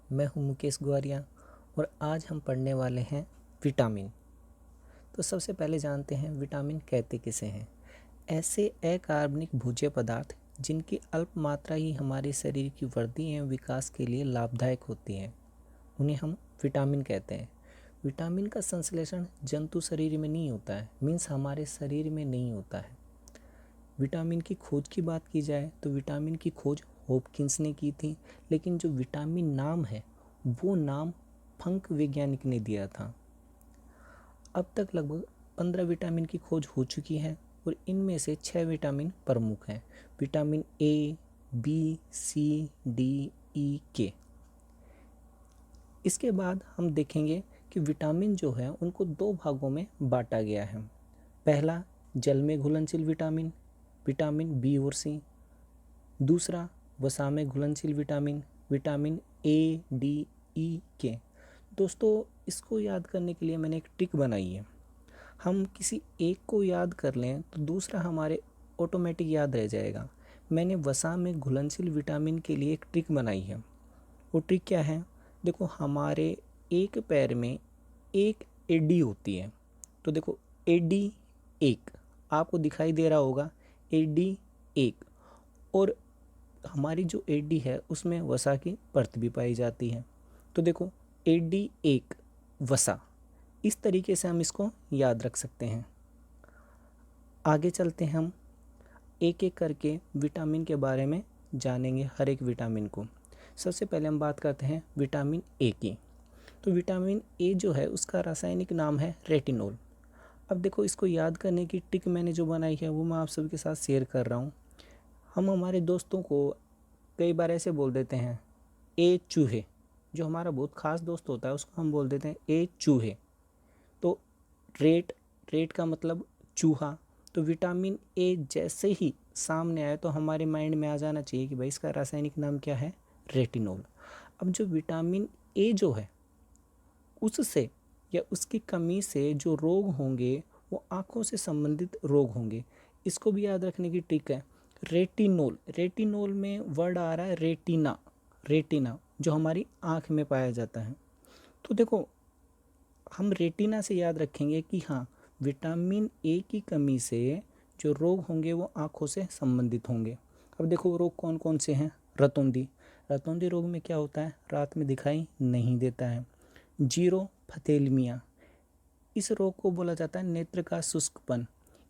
मैं हूं मुकेश ग्वारिया और आज हम पढ़ने वाले हैं विटामिन। तो सबसे पहले जानते हैं विटामिन कहते किसे हैं। ऐसे अकार्बनिक भोज्य पदार्थ जिनकी अल्प मात्रा ही हमारे शरीर की वृद्धि एवं विकास के लिए लाभदायक होती है, उन्हें हम विटामिन कहते हैं। विटामिन का संश्लेषण जंतु शरीर में नहीं होता है, मीन्स हमारे शरीर में नहीं होता है। विटामिन की खोज की बात की जाए तो विटामिन की खोज हॉपकिंस ने की थी, लेकिन जो विटामिन नाम है वो नाम फंक वैज्ञानिक ने दिया था। अब तक लगभग 15 विटामिन की खोज हो चुकी है और इनमें से 6 विटामिन प्रमुख हैं। Vitamin A, B, C, D, E, K. इसके बाद हम देखेंगे कि विटामिन जो है उनको दो भागों में बांटा गया है। पहला जल में घुलनशील विटामिन, विटामिन बी और सी। दूसरा वसा में घुलनशील vitamin, vitamin A, D, E, के। दोस्तों, इसको याद करने के लिए मैंने एक ट्रिक बनाई है। हम किसी एक को याद कर लें तो दूसरा हमारे ऑटोमेटिक याद रह जाएगा। मैंने वसा में घुलनशील विटामिन के लिए एक ट्रिक बनाई है। वो ट्रिक क्या है? देखो, हमारे एक पैर में एक एडी होती है। तो देखो, एडी एक आपको दिखाई दे रहा होगा, एडी एक। और हमारी जो एडी है उसमें वसा की परत भी पाई जाती है। तो देखो, एडी एक वसा, इस तरीके से हम इसको याद रख सकते हैं। आगे चलते हैं, हम एक एक करके विटामिन के बारे में जानेंगे, हर एक विटामिन को। सबसे पहले हम बात करते हैं विटामिन ए की। तो विटामिन ए जो है उसका रासायनिक नाम है रेटिनॉल। अब देखो, इसको याद करने की ट्रिक मैंने जो बनाई है वो मैं आप सभी के साथ शेयर कर रहा हूँ। हम हमारे दोस्तों को कई बार ऐसे बोल देते हैं, ए चूहे। जो हमारा बहुत खास दोस्त होता है उसको हम बोल देते हैं ए चूहे। तो रेट, रेट का मतलब चूहा। तो विटामिन ए जैसे ही सामने आए तो हमारे माइंड में आ जाना चाहिए कि भाई इसका रासायनिक नाम क्या है, रेटिनॉल। अब जो विटामिन ए जो है उससे या उसकी कमी से जो रोग होंगे वो आँखों से संबंधित रोग होंगे। इसको भी याद रखने की ट्रिक है, रेटिनोल। रेटिनोल में वर्ड आ रहा है रेटिना, रेटिना जो हमारी आँख में पाया जाता है। तो देखो, हम रेटिना से याद रखेंगे कि हाँ, विटामिन ए की कमी से जो रोग होंगे वो आँखों से संबंधित होंगे। अब देखो, रोग कौन कौन से हैं। रतौंधी, रतौंधी रोग में क्या होता है, रात में दिखाई नहीं देता है। जीरोफथेल्मिया, इस रोग को बोला जाता है नेत्र का शुष्कपन।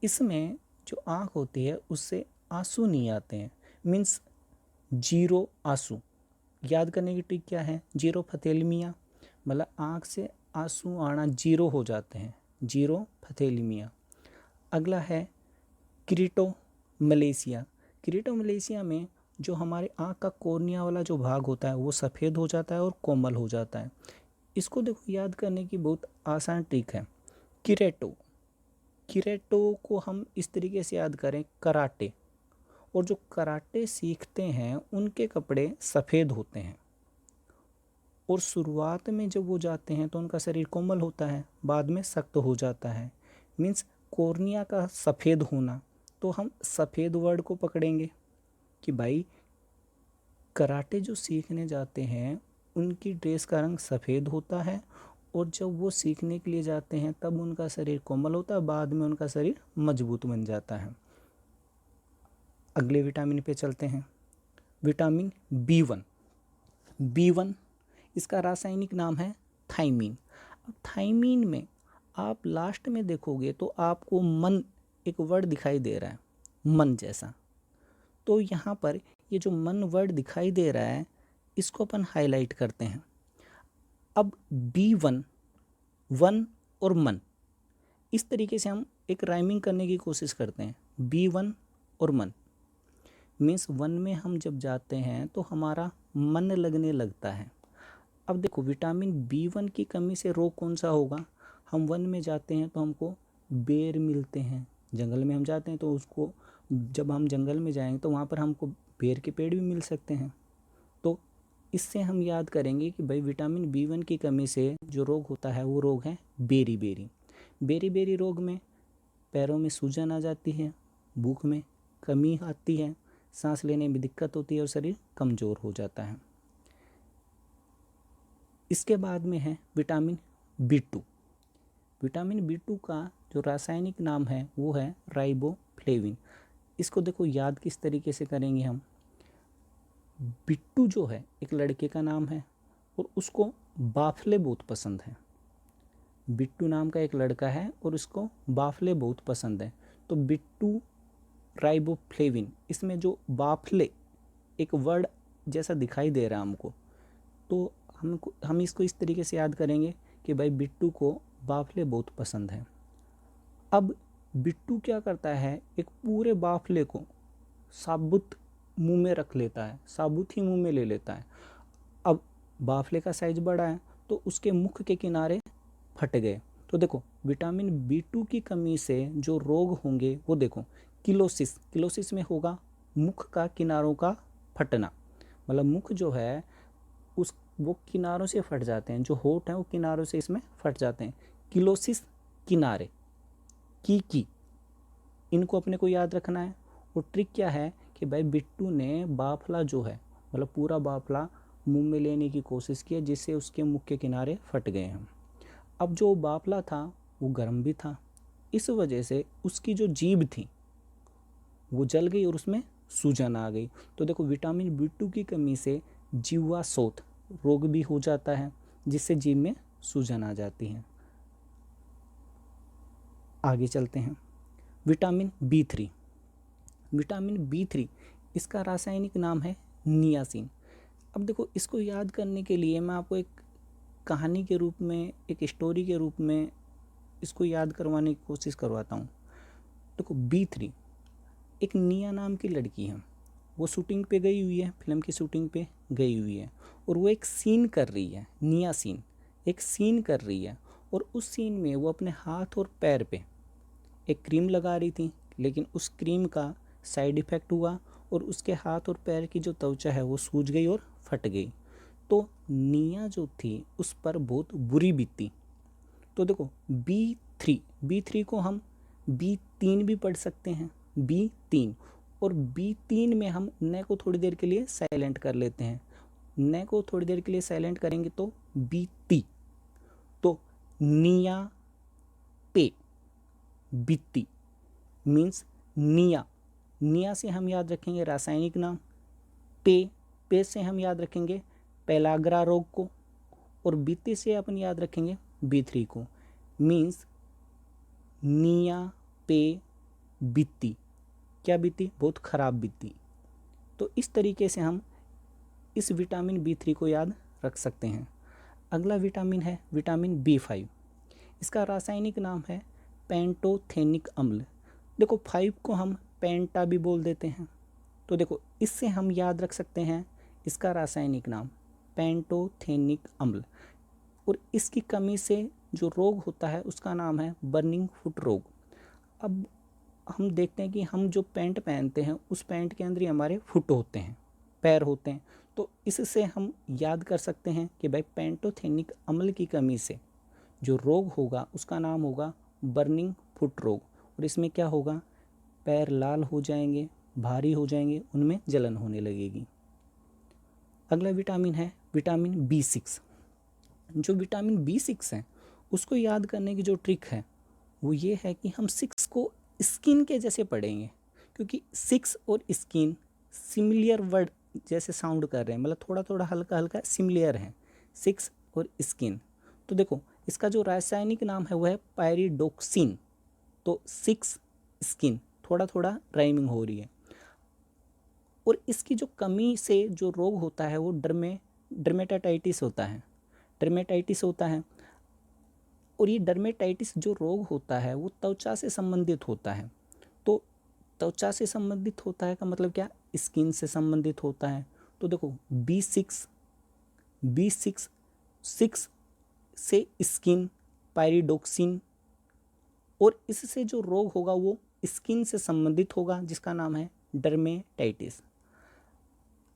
इसमें जो आँख होती है उससे आंसू नहीं आते हैं, मीन्स जीरो आंसू। याद करने की ट्रिक क्या है, जीरोफथेल्मिया मतलब आँख से आंसू आना जीरो हो जाते हैं, जीरोफथेल्मिया। अगला है क्रीटो मलेशिया। क्रीटो मलेशिया में जो हमारे आँख का कॉर्निया वाला जो भाग होता है वो सफ़ेद हो जाता है और कोमल हो जाता है। इसको देखो, याद करने की बहुत आसान ट्रिक है। किरेटो, किरेटो को हम इस तरीके से याद करें, कराटे। और जो कराटे सीखते हैं उनके कपड़े सफ़ेद होते हैं और शुरुआत में जब वो जाते हैं तो उनका शरीर कोमल होता है, बाद में सख्त हो जाता है। मीन्स कॉर्निया का सफ़ेद होना। तो हम सफ़ेद वर्ड को पकड़ेंगे कि भाई कराटे जो सीखने जाते हैं उनकी ड्रेस का रंग सफ़ेद होता है और जब वो सीखने के लिए जाते हैं तब उनका शरीर कोमल होता है, बाद में उनका शरीर मजबूत बन जाता है। अगले विटामिन पे चलते हैं, विटामिन बी1। बी1 इसका रासायनिक नाम है थाइमीन। अब थाइमीन में आप लास्ट में देखोगे तो आपको मन, एक वर्ड दिखाई दे रहा है, मन जैसा। तो यहाँ पर ये जो मन वर्ड दिखाई दे रहा है इसको अपन हाईलाइट करते हैं। अब बी1, वन और मन, इस तरीके से हम एक राइमिंग करने की कोशिश करते हैं। बी1 और मन मीन्स वन में हम जब जाते हैं तो हमारा मन लगने लगता है। अब देखो, विटामिन बी1 की कमी से रोग कौन सा होगा। हम वन में जाते हैं तो हमको बेर मिलते हैं, जंगल में हम जाते हैं तो उसको, जब हम जंगल में जाएंगे तो वहाँ पर हमको बेर के पेड़ भी मिल सकते हैं। तो इससे हम याद करेंगे कि भाई विटामिन बी1 की कमी से जो रोग होता है वो रोग है बेरी बेरी। बेरी बेरी रोग में पैरों में सूजन आ जाती है, भूख में कमी आती है, सांस लेने में दिक्कत होती है और शरीर कमज़ोर हो जाता है। इसके बाद में है विटामिन B2। विटामिन B2 का जो रासायनिक नाम है वो है राइबोफ्लेविन। इसको देखो याद किस तरीके से करेंगे हम। बिट्टू जो है एक लड़के का नाम है और उसको बाफले बहुत पसंद है। बिट्टू नाम का एक लड़का है और उसको बाफले बहुत पसंद है। तो बिट्टू राइबोफ्लेविन, इसमें जो बाफले एक वर्ड जैसा दिखाई दे रहा है हमको, तो हम इसको इस तरीके से याद करेंगे कि भाई बिट्टू को बाफले बहुत पसंद है। अब बिट्टू क्या करता है, एक पूरे बाफले को साबुत मुंह में रख लेता है, साबुत ही मुंह में ले लेता है। अब बाफले का साइज बड़ा है तो उसके मुख के किनारे फट गए। तो देखो विटामिन B2 की कमी से जो रोग होंगे वो देखो किलोसिस में होगा मुख का किनारों का फटना, मतलब मुख जो है वो किनारों से फट जाते हैं, जो होठ हैं वो किनारों से इसमें फट जाते हैं। किलोसिस किनारे की इनको अपने को याद रखना है। और ट्रिक क्या है कि भाई बिट्टू ने बाफला जो है मतलब पूरा बाफला मुंह में लेने की कोशिश की जिससे उसके मुख के किनारे फट गए हैं। अब जो बाफला था वो गर्म भी था, इस वजह से उसकी जो जीभ थी वो जल गई और उसमें सूजन आ गई। तो देखो विटामिन B2 की कमी से जीवा शोथ रोग भी हो जाता है जिससे जीभ में सूजन आ जाती है। आगे चलते हैं। Vitamin B3। विटामिन B3 इसका रासायनिक नाम है नियासिन। अब देखो इसको याद करने के लिए मैं आपको एक कहानी के रूप में, एक स्टोरी के रूप में इसको याद करवाने की कोशिश करवाता हूँ। देखो B3 एक निया नाम की लड़की है, वो शूटिंग पे गई हुई है, फिल्म की शूटिंग पे गई हुई है और वो एक सीन कर रही है, निया सीन एक सीन कर रही है। और उस सीन में वो अपने हाथ और पैर पे एक क्रीम लगा रही थी, लेकिन उस क्रीम का साइड इफ़ेक्ट हुआ और उसके हाथ और पैर की जो त्वचा है वो सूज गई और फट गई। तो निया जो थी उस पर बहुत बुरी बीती। तो देखो B3 को हम B3 भी पढ़ सकते हैं, B3। और B3 में हम न को थोड़ी देर के लिए साइलेंट कर लेते हैं, न को थोड़ी देर के लिए साइलेंट करेंगे तो बीती। तो निया पे बीती मीन्स निया से हम याद रखेंगे रासायनिक नाम, पे से हम याद रखेंगे पेलाग्रा रोग को और बीती से अपन याद रखेंगे B3 को। मीन्स निया पे बीती, क्या बीती, बहुत खराब बीती। तो इस तरीके से हम इस विटामिन B3 को याद रख सकते हैं। अगला विटामिन है विटामिन B5। इसका रासायनिक नाम है पेंटोथेनिक अम्ल। देखो 5 को हम पेंटा भी बोल देते हैं। तो देखो इससे हम याद रख सकते हैं इसका रासायनिक नाम पेंटोथेनिक अम्ल। और इसकी कमी से जो रोग होता है उसका नाम है बर्निंग फुट रोग। अब हम देखते हैं कि हम जो पैंट पहनते हैं उस पैंट के अंदर ही हमारे फुट होते हैं, पैर होते हैं। तो इससे हम याद कर सकते हैं कि भाई पेंटोथेनिक अम्ल की कमी से जो रोग होगा उसका नाम होगा बर्निंग फुट रोग। और इसमें क्या होगा, पैर लाल हो जाएंगे, भारी हो जाएंगे, उनमें जलन होने लगेगी। अगला विटामिन है विटामिन B6। जो विटामिन B6 है उसको याद करने की जो ट्रिक है वो ये है कि हम 6 को स्किन के जैसे पढ़ेंगे, क्योंकि 6 और स्किन सिमिलियर वर्ड जैसे साउंड कर रहे हैं, मतलब थोड़ा थोड़ा हल्का हल्का सिमिलियर है 6 और स्किन। तो देखो इसका जो रासायनिक नाम है वो है पायरिडोक्सिन। तो 6 स्किन थोड़ा थोड़ा राइमिंग हो रही है। और इसकी जो कमी से जो रोग होता है वो डर्मेटाइटिस होता है, डर्मेटाइटिस होता है। और ये डर्मेटाइटिस जो रोग होता है वो त्वचा से संबंधित होता है। तो त्वचा से संबंधित होता है का मतलब क्या, स्किन से संबंधित होता है। तो देखो B6 6 से स्किन, पायरिडोक्सिन, और इससे जो रोग होगा वो स्किन से संबंधित होगा जिसका नाम है डर्मेटाइटिस।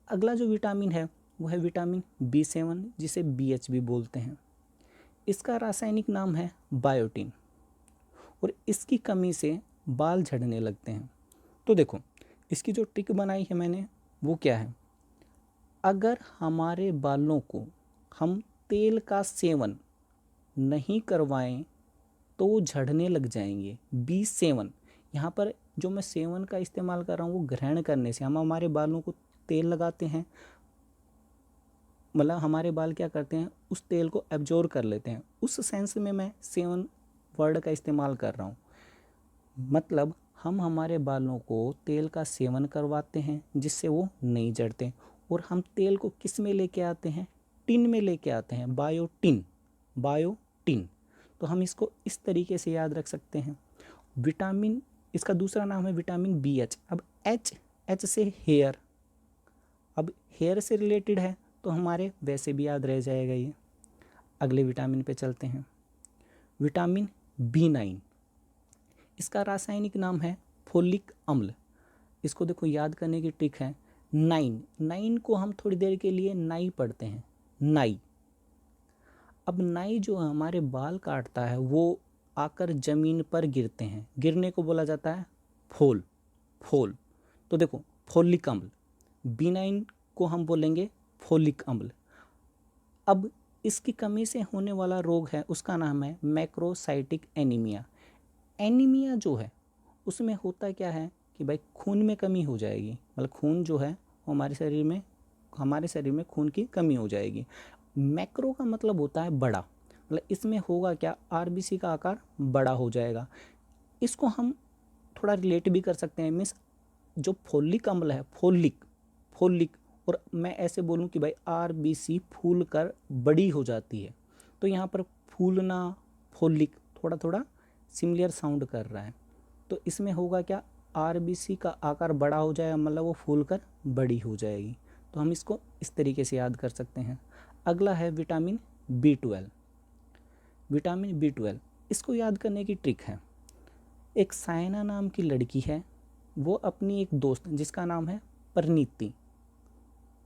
अगला जो विटामिन है वो है विटामिन B7 जिसे BH भी बोलते हैं। इसका रासायनिक नाम है बायोटिन और इसकी कमी से बाल झड़ने लगते हैं। तो देखो इसकी जो ट्रिक बनाई है मैंने वो क्या है, अगर हमारे बालों को हम तेल का सेवन नहीं करवाएं तो वो झड़ने लग जाएंगे। B7, यहाँ पर जो मैं सेवन का इस्तेमाल कर रहा हूँ वो ग्रहण करने से, हम हमारे बालों को तेल लगाते हैं, मतलब हमारे बाल क्या करते हैं, उस तेल को एब्जॉर्ब कर लेते हैं, उस सेंस में मैं सेवन वर्ड का इस्तेमाल कर रहा हूँ। मतलब हम हमारे बालों को तेल का सेवन करवाते हैं जिससे वो नहीं झड़ते, और हम तेल को किस में लेके आते हैं, टिन में लेके आते हैं, बायोटिन, बायोटिन। तो हम इसको इस तरीके से याद रख सकते हैं। विटामिन, इसका दूसरा नाम है विटामिन BH। अब एच से हेयर, अब हेयर से रिलेटेड है तो हमारे वैसे भी याद रह जाएगा ये। अगले विटामिन पे चलते हैं, विटामिन B9। इसका रासायनिक नाम है फोलिक अम्ल। इसको देखो याद करने की ट्रिक है, 9 को हम थोड़ी देर के लिए नाई पढ़ते हैं, नाई। अब नाई जो हमारे बाल काटता है वो आकर जमीन पर गिरते हैं, गिरने को बोला जाता है फोल, फोल। तो देखो फोलिक अम्ल, B9 को हम बोलेंगे फोलिक अम्ल। अब इसकी कमी से होने वाला रोग है, उसका नाम है मैक्रोसाइटिक एनीमिया। एनीमिया जो है उसमें होता क्या है कि भाई खून में कमी हो जाएगी, मतलब खून जो है वो हमारे शरीर में खून की कमी हो जाएगी। मैक्रो का मतलब होता है बड़ा, मतलब इसमें होगा क्या, RBC का आकार बड़ा हो जाएगा। इसको हम थोड़ा रिलेट भी कर सकते हैं, मीन्स जो फोलिक अम्ल है, फोलिक, और मैं ऐसे बोलूँ कि भाई RBC फूल कर बड़ी हो जाती है, तो यहाँ पर फूलना, फोलिक थोड़ा थोड़ा सिमिलर साउंड कर रहा है। तो इसमें होगा क्या, RBC का आकार बड़ा हो जाएगा, मतलब वो फूल कर बड़ी हो जाएगी। तो हम इसको इस तरीके से याद कर सकते हैं। अगला है विटामिन B12। विटामिन B12, इसको याद करने की ट्रिक है, एक सायना नाम की लड़की है, वो अपनी एक दोस्त जिसका नाम है परिणीति,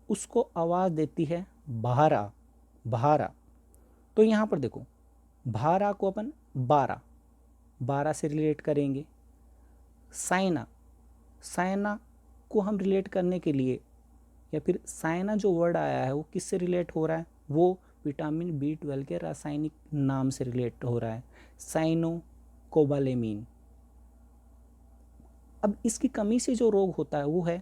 उसको आवाज़ देती है बहारा, बहारा। तो यहाँ पर देखो भारा को अपन 12 से रिलेट करेंगे। सायना, सायना को हम रिलेट करने के लिए, या फिर सायना जो वर्ड आया है वो किससे रिलेट हो रहा है, वो विटामिन B12 के रासायनिक नाम से रिलेट हो रहा है, साइनो कोबालेमिन। अब इसकी कमी से जो रोग होता है वो है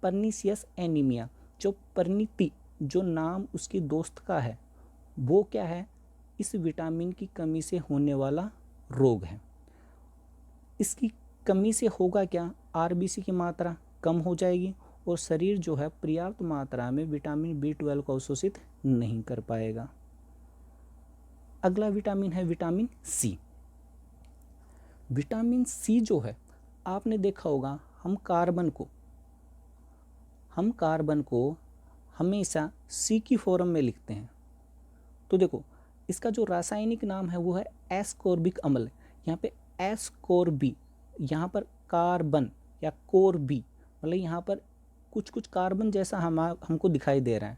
पर्नीशियस एनीमिया। जो परिणीति, जो नाम उसकी दोस्त का है, वो क्या है, इस विटामिन की कमी से होने वाला रोग है। इसकी कमी से होगा क्या, RBC की मात्रा कम हो जाएगी और शरीर जो है पर्याप्त मात्रा में विटामिन B12 को अवशोषित नहीं कर पाएगा। अगला विटामिन है विटामिन C। विटामिन C जो है, आपने देखा होगा हम कार्बन को हमेशा C की फॉर्म में लिखते हैं। तो देखो इसका जो रासायनिक नाम है वो है एस्कोर्बिक अम्ल। यहाँ पे एस्कोर्बी, यहाँ पर कार्बन या कोरबी, मतलब यहाँ पर कुछ कुछ कार्बन जैसा हमको दिखाई दे रहा है,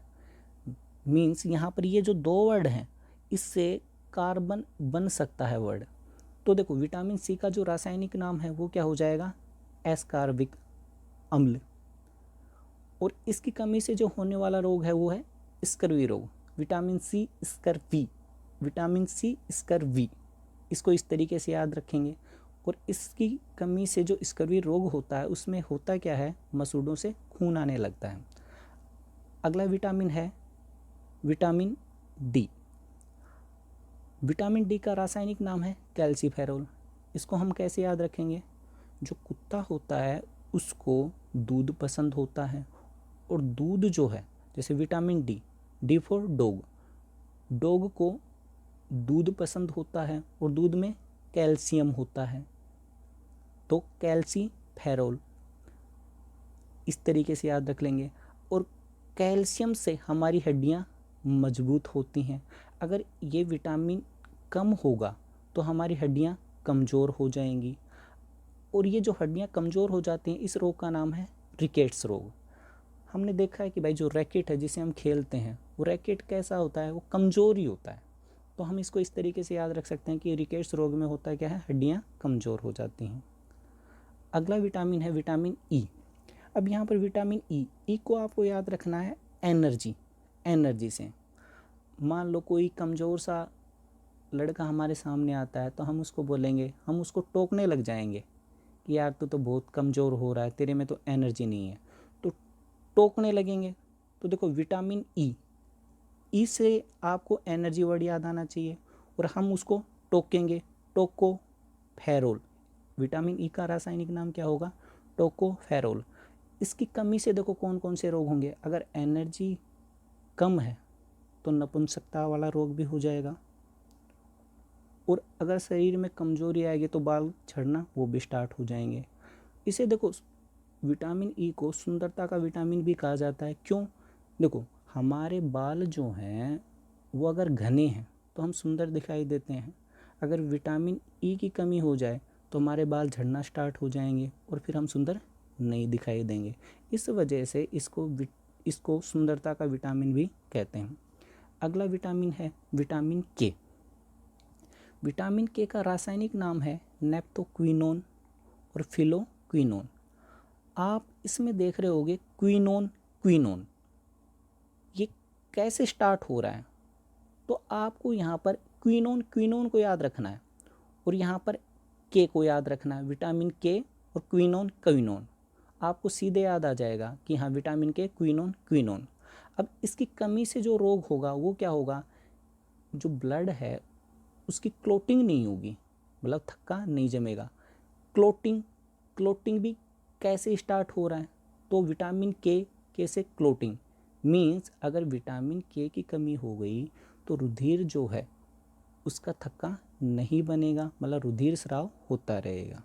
मीन्स यहाँ पर ये जो 2 वर्ड हैं इससे कार्बन बन सकता है वर्ड। तो देखो विटामिन C का जो रासायनिक नाम है वो क्या हो जाएगा, एस्कॉर्बिक अम्ल। और इसकी कमी से जो होने वाला रोग है वो है स्कर्वी रोग, vitamin C scurvy, vitamin C scurvy. इसको इस तरीके से याद रखेंगे। और इसकी कमी से जो स्कर्वी रोग होता है उसमें होता क्या है, मसूड़ों से खून आने लगता है। अगला विटामिन है विटामिन D। विटामिन D का रासायनिक नाम है कैल्सीफेरोल। इसको हम कैसे याद रखेंगे, जो कुत्ता होता है उसको दूध पसंद होता है, और दूध जो है जैसे vitamin D for dog, dog को दूध पसंद होता है और दूध में कैल्शियम होता है, तो कैल्सीफेरोल इस तरीके से याद रख लेंगे। और कैल्शियम से हमारी हड्डियाँ मजबूत होती हैं। अगर ये विटामिन कम होगा तो हमारी हड्डियाँ कमज़ोर हो जाएंगी, और ये जो हड्डियाँ कमज़ोर हो जाती हैं इस रोग का नाम है रिकेट्स रोग। हमने देखा है कि भाई जो रैकेट है जिसे हम खेलते हैं वो रैकेट कैसा होता है, वो कमज़ोर ही होता है। तो हम इसको इस तरीके से याद रख सकते हैं कि रिकेट्स रोग में होता है क्या है, हड्डियाँ कमज़ोर हो जाती हैं। अगला विटामिन है विटामिन E। अब यहाँ पर विटामिन E को आपको याद रखना है एनर्जी से। मान लो कोई कमज़ोर सा लड़का हमारे सामने आता है तो हम उसको बोलेंगे, हम उसको टोकने लग जाएंगे कि यार तू तो बहुत कमज़ोर हो रहा है, तेरे में तो एनर्जी नहीं है, तो टोकने लगेंगे। तो देखो विटामिन ई से आपको एनर्जी वर्ड याद आना चाहिए और हम उसको टोकेंगे, टोकोफेरोल। विटामिन ई का रासायनिक नाम क्या होगा? टोकोफेरोल। इसकी कमी से देखो कौन कौन से रोग होंगे। अगर एनर्जी कम है तो नपुंसकता वाला रोग भी हो जाएगा, और अगर शरीर में कमजोरी आएगी तो बाल झड़ना वो भी स्टार्ट हो जाएंगे। इसे देखो विटामिन ई को सुंदरता का विटामिन भी कहा जाता है। क्यों? देखो हमारे बाल जो हैं वो अगर घने हैं तो हम सुंदर दिखाई देते हैं। अगर विटामिन ई की कमी हो जाए तो हमारे बाल झड़ना स्टार्ट हो जाएंगे और फिर हम सुंदर नहीं दिखाई देंगे। इस वजह से इसको सुंदरता का विटामिन भी कहते हैं। अगला विटामिन है विटामिन के। विटामिन के का रासायनिक नाम है नेप्टोक्विनोन और फिलोक्विनोन। आप इसमें देख रहे होगे क्विनोन क्विनोन, ये कैसे स्टार्ट हो रहा है? तो आपको यहाँ पर क्विनोन क्विनोन को याद रखना है और यहाँ पर के को याद रखना है। विटामिन के और क्विनोन क्विनोन आपको सीधे याद आ जाएगा कि हाँ विटामिन के क्विनोन क्विनोन। अब इसकी कमी से जो रोग होगा वो क्या होगा? जो ब्लड है उसकी क्लोटिंग नहीं होगी, मतलब थक्का नहीं जमेगा। क्लोटिंग भी कैसे स्टार्ट हो रहा है? तो विटामिन के से क्लोटिंग मीन्स अगर विटामिन के की कमी हो गई तो रुधिर जो है उसका थक्का नहीं बनेगा, मतलब रुधिर स्राव होता रहेगा।